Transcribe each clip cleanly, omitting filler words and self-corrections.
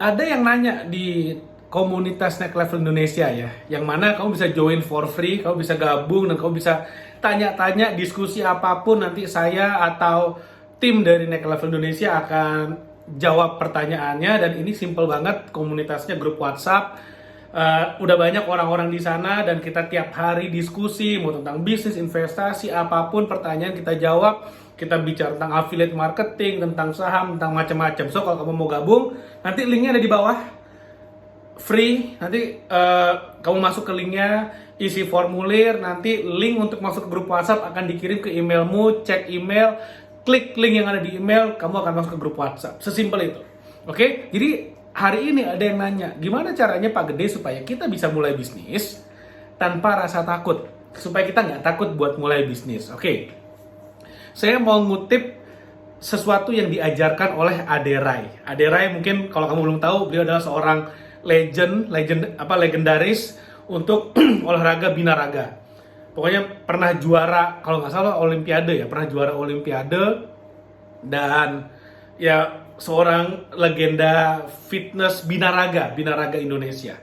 Ada yang nanya di komunitas Next Level Indonesia ya, yang mana kamu bisa join for free, kamu bisa gabung dan kamu bisa tanya-tanya diskusi apapun, nanti saya atau tim dari Next Level Indonesia akan jawab pertanyaannya. Dan ini simple banget, komunitasnya grup WhatsApp. Udah banyak orang-orang di sana dan kita tiap hari diskusi mau tentang bisnis, investasi, apapun pertanyaan kita jawab. Kita bicara tentang affiliate marketing, tentang saham, tentang macam-macam. So kalau kamu mau gabung, nanti linknya ada di bawah, free. Nanti kamu masuk ke linknya, isi formulir, nanti link untuk masuk ke grup WhatsApp akan dikirim ke emailmu. Cek email, klik link yang ada di email, kamu akan masuk ke grup WhatsApp. Sesimpel itu. Oke, jadi hari ini ada yang nanya, gimana caranya Pak Gede supaya kita bisa mulai bisnis tanpa rasa takut, supaya kita nggak takut buat mulai bisnis. Oke, saya mau ngutip sesuatu yang diajarkan oleh Ade Rai. Ade Rai mungkin kalau kamu belum tahu, beliau adalah seorang legendaris untuk olahraga binaraga. Pokoknya pernah juara, kalau nggak salah Olimpiade ya, pernah juara Olimpiade, dan ya seorang legenda fitness binaraga Indonesia.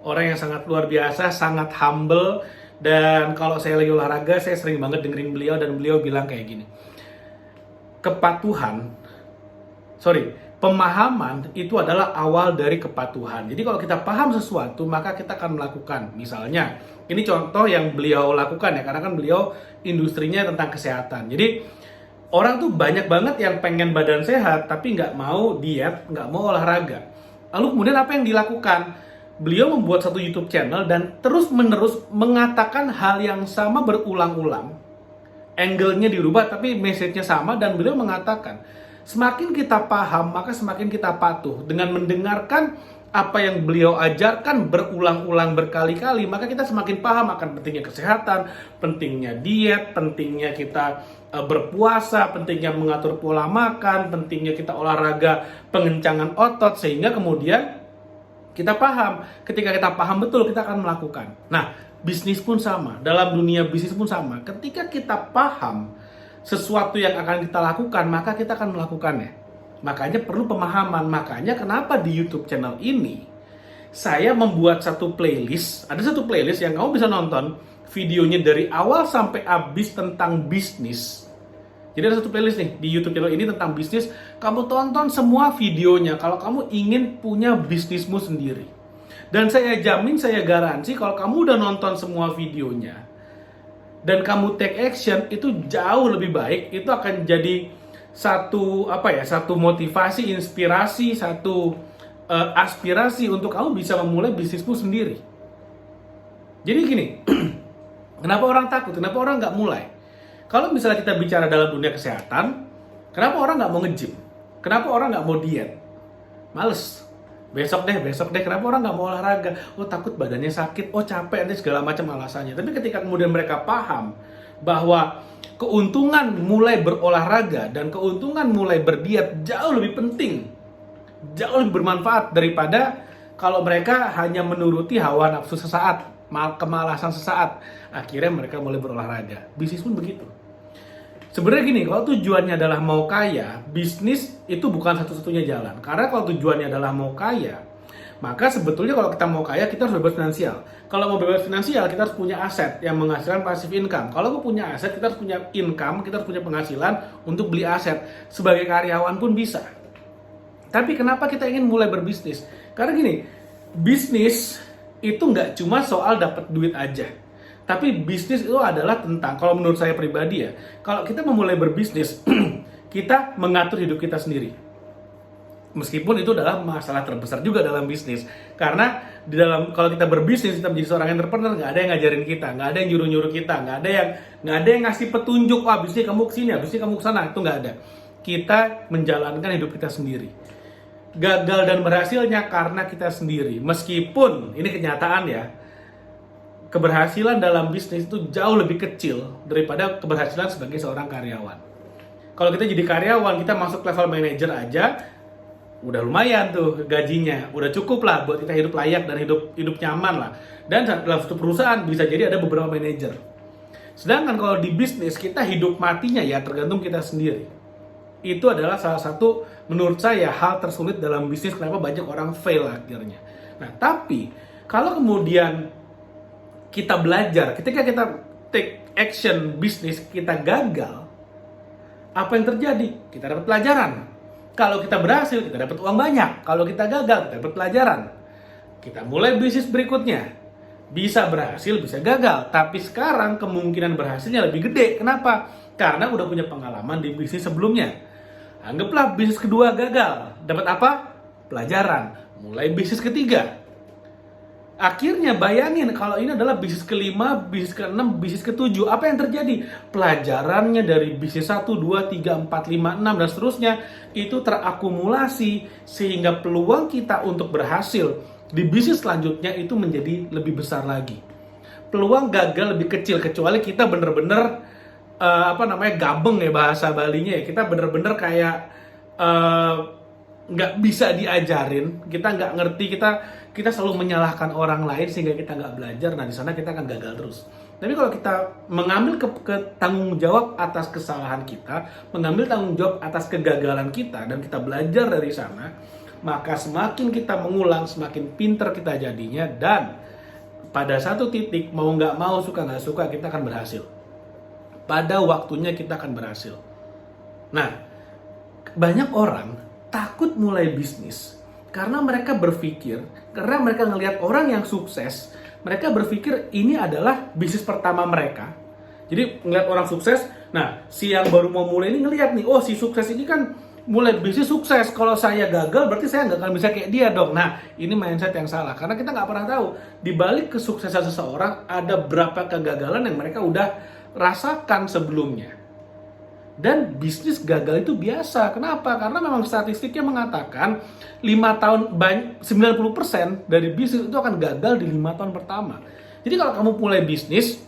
Orang yang sangat luar biasa, sangat humble, dan kalau saya lagi olahraga, saya sering banget dengerin beliau, dan beliau bilang kayak gini, pemahaman itu adalah awal dari kepatuhan. Jadi kalau kita paham sesuatu, maka kita akan melakukan. Misalnya, ini contoh yang beliau lakukan ya, karena kan beliau industrinya tentang kesehatan. Jadi, orang tuh banyak banget yang pengen badan sehat, tapi nggak mau diet, nggak mau olahraga. Lalu kemudian apa yang dilakukan? Beliau membuat satu YouTube channel dan terus-menerus mengatakan hal yang sama berulang-ulang. Angle-nya dirubah tapi message-nya sama, dan beliau mengatakan, semakin kita paham maka semakin kita patuh. Dengan mendengarkan apa yang beliau ajarkan berulang-ulang berkali-kali, maka kita semakin paham akan pentingnya kesehatan, pentingnya diet, pentingnya kita berpuasa, pentingnya mengatur pola makan, pentingnya kita olahraga pengencangan otot, sehingga kemudian kita paham. Ketika kita paham betul, kita akan melakukan. Nah, bisnis pun sama. Dalam dunia bisnis pun sama. Ketika kita paham sesuatu yang akan kita lakukan, maka kita akan melakukannya. Makanya perlu pemahaman. Makanya kenapa di YouTube channel ini saya membuat satu playlist. Ada satu playlist yang kamu bisa nonton videonya dari awal sampai habis tentang bisnis. Jadi ada satu playlist nih di YouTube channel ini tentang bisnis. Kamu tonton semua videonya kalau kamu ingin punya bisnismu sendiri. Dan saya jamin, saya garansi kalau kamu udah nonton semua videonya dan kamu take action, itu jauh lebih baik. Itu akan jadi satu satu motivasi, inspirasi, satu aspirasi untuk kamu bisa memulai bisnismu sendiri. Jadi gini, kenapa orang takut? Kenapa orang nggak mulai? Kalau misalnya kita bicara dalam dunia kesehatan, kenapa orang nggak mau nge-gym? Kenapa orang nggak mau diet? Males. Besok deh. Kenapa orang nggak mau olahraga? Oh, takut badannya sakit. Oh, capek, nanti segala macam alasannya. Tapi ketika kemudian mereka paham bahwa keuntungan mulai berolahraga dan keuntungan mulai berdiet jauh lebih penting, jauh lebih bermanfaat daripada kalau mereka hanya menuruti hawa nafsu sesaat, kemalasan sesaat. Akhirnya mereka mulai berolahraga. Bisnis pun begitu. Sebenarnya gini, kalau tujuannya adalah mau kaya, bisnis itu bukan satu-satunya jalan. Karena kalau tujuannya adalah mau kaya, maka sebetulnya kalau kita mau kaya, kita harus bebas finansial. Kalau mau bebas finansial, kita harus punya aset yang menghasilkan passive income. Kalau mau punya aset, kita harus punya income, kita harus punya penghasilan untuk beli aset. Sebagai karyawan pun bisa. Tapi kenapa kita ingin mulai berbisnis? Karena gini, bisnis itu nggak cuma soal dapat duit aja. Tapi bisnis itu adalah tentang, kalau menurut saya pribadi ya, kalau kita memulai berbisnis, kita mengatur hidup kita sendiri. Meskipun itu adalah masalah terbesar juga dalam bisnis. Karena kalau kita berbisnis, kita menjadi seorang entrepreneur, nggak ada yang ngajarin kita, nggak ada yang nyuruh-nyuruh kita, nggak ada yang ngasih petunjuk, wah bisnis kamu kesini, bisnis kamu kesana, itu nggak ada. Kita menjalankan hidup kita sendiri. Gagal dan berhasilnya karena kita sendiri. Meskipun ini kenyataan ya, keberhasilan dalam bisnis itu jauh lebih kecil daripada keberhasilan sebagai seorang karyawan. Kalau kita jadi karyawan, kita masuk level manager aja, udah lumayan tuh gajinya, udah cukup lah buat kita hidup layak dan hidup nyaman lah. Dan dalam satu perusahaan bisa jadi ada beberapa manajer. Sedangkan kalau di bisnis, kita hidup matinya ya tergantung kita sendiri. Itu adalah salah satu menurut saya hal tersulit dalam bisnis, kenapa banyak orang fail akhirnya. Nah, tapi kalau kemudian kita belajar, ketika kita take action bisnis, kita gagal, apa yang terjadi? Kita dapat pelajaran. Kalau kita berhasil, kita dapat uang banyak. Kalau kita gagal, kita dapat pelajaran. Kita mulai bisnis berikutnya. Bisa berhasil, bisa gagal. Tapi sekarang kemungkinan berhasilnya lebih gede. Kenapa? Karena udah punya pengalaman di bisnis sebelumnya. Anggaplah bisnis kedua gagal. Dapat apa? Pelajaran. Mulai bisnis ketiga. Akhirnya bayangin kalau ini adalah bisnis kelima, bisnis keenam, bisnis ketujuh. Apa yang terjadi? Pelajarannya dari bisnis 1, 2, 3, 4, 5, 6 dan seterusnya itu terakumulasi sehingga peluang kita untuk berhasil di bisnis selanjutnya itu menjadi lebih besar lagi. Peluang gagal lebih kecil kecuali kita bener-bener gabeng ya bahasa Balinya ya. Kita bener-bener kayak nggak bisa diajarin, kita nggak ngerti, kita selalu menyalahkan orang lain sehingga kita nggak belajar. Nah, di sana kita akan gagal terus. Tapi kalau kita mengambil tanggung jawab atas kesalahan kita, mengambil tanggung jawab atas kegagalan kita, dan kita belajar dari sana, maka semakin kita mengulang, semakin pinter kita jadinya, dan pada satu titik, mau nggak mau, suka nggak suka, kita akan berhasil. Pada waktunya kita akan berhasil. Nah, banyak orang takut mulai bisnis karena mereka berpikir, karena mereka ngelihat orang yang sukses, mereka berpikir ini adalah bisnis pertama mereka. Jadi ngelihat orang sukses, nah si yang baru mau mulai ini ngelihat nih, oh si sukses ini kan mulai bisnis sukses, kalau saya gagal berarti saya nggak akan bisa kayak dia dong. Nah, ini mindset yang salah, karena kita nggak pernah tahu di balik kesuksesan seseorang ada berapa kegagalan yang mereka udah rasakan sebelumnya. Dan bisnis gagal itu biasa. Kenapa? Karena memang statistiknya mengatakan 90% dari bisnis itu akan gagal di 5 tahun pertama. Jadi kalau kamu mulai bisnis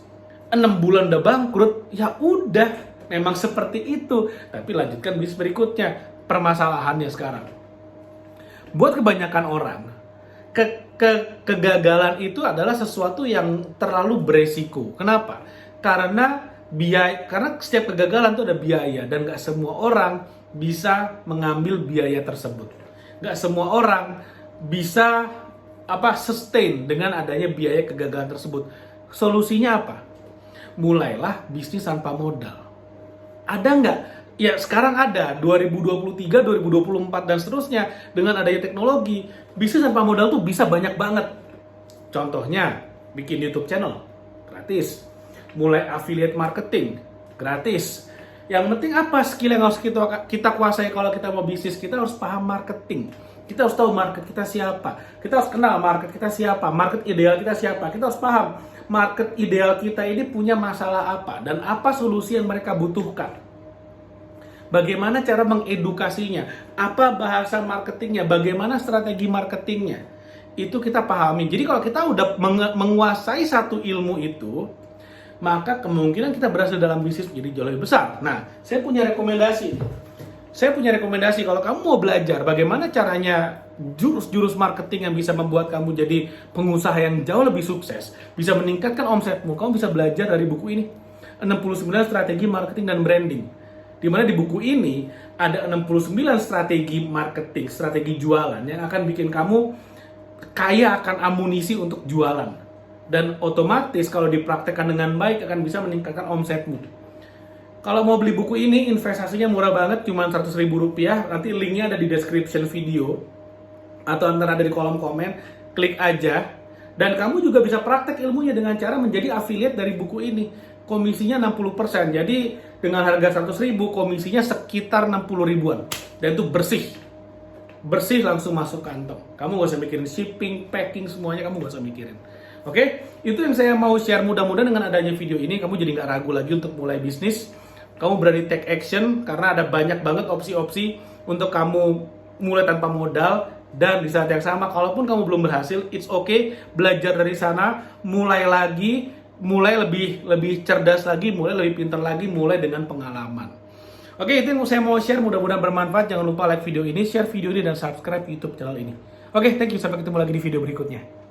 6 bulan udah bangkrut, ya udah, memang seperti itu. Tapi lanjutkan bisnis berikutnya. Permasalahannya sekarang, buat kebanyakan orang, kegagalan itu adalah sesuatu yang terlalu beresiko. Kenapa? Karena setiap kegagalan itu ada biaya, dan gak semua orang bisa mengambil biaya tersebut. Gak semua orang bisa sustain dengan adanya biaya kegagalan tersebut. Solusinya apa? Mulailah bisnis tanpa modal. Ada nggak? Ya sekarang ada, 2023, 2024 dan seterusnya, dengan adanya teknologi, bisnis tanpa modal tuh bisa banyak banget. Contohnya, bikin YouTube channel, gratis. Mulai affiliate marketing, gratis. Yang penting apa skill yang harus kita kuasai kalau kita mau bisnis? Kita harus paham marketing. Kita harus tahu market kita siapa. Kita harus kenal market kita siapa. Market ideal kita siapa. Kita harus paham market ideal kita ini punya masalah apa dan apa solusi yang mereka butuhkan. Bagaimana cara mengedukasinya? Apa bahasa marketingnya? Bagaimana strategi marketingnya? Itu kita pahami. Jadi kalau kita udah menguasai satu ilmu itu, maka kemungkinan kita berhasil dalam bisnis menjadi jauh lebih besar. Nah, saya punya rekomendasi. Kalau kamu mau belajar bagaimana caranya jurus-jurus marketing yang bisa membuat kamu jadi pengusaha yang jauh lebih sukses, bisa meningkatkan omsetmu, kamu bisa belajar dari buku ini. 69 strategi marketing dan branding. Di mana di buku ini ada 69 strategi marketing, strategi jualan yang akan bikin kamu kaya akan amunisi untuk jualan. Dan otomatis kalau dipraktekkan dengan baik akan bisa meningkatkan omsetmu. Kalau mau beli buku ini, investasinya murah banget, cuma Rp100.000. Nanti linknya ada di description video atau antara ada di kolom komen. Klik aja. Dan kamu juga bisa praktek ilmunya dengan cara menjadi affiliate dari buku ini. Komisinya 60%. Jadi dengan harga 100.000, komisinya sekitar 60 ribuan. Dan itu bersih langsung masuk kantong. Kamu gak usah mikirin shipping, packing, semuanya kamu gak usah mikirin. Oke, itu yang saya mau share. Mudah-mudahan dengan adanya video ini kamu jadi gak ragu lagi untuk mulai bisnis. Kamu berani take action karena ada banyak banget opsi-opsi untuk kamu mulai tanpa modal. Dan di saat yang sama, kalaupun kamu belum berhasil, it's okay, belajar dari sana, mulai lagi, mulai lebih cerdas lagi, mulai lebih pintar lagi, mulai dengan pengalaman. Oke, itu yang saya mau share, mudah-mudahan bermanfaat. Jangan lupa like video ini, share video ini, dan subscribe YouTube channel ini. Oke, thank you, sampai ketemu lagi di video berikutnya.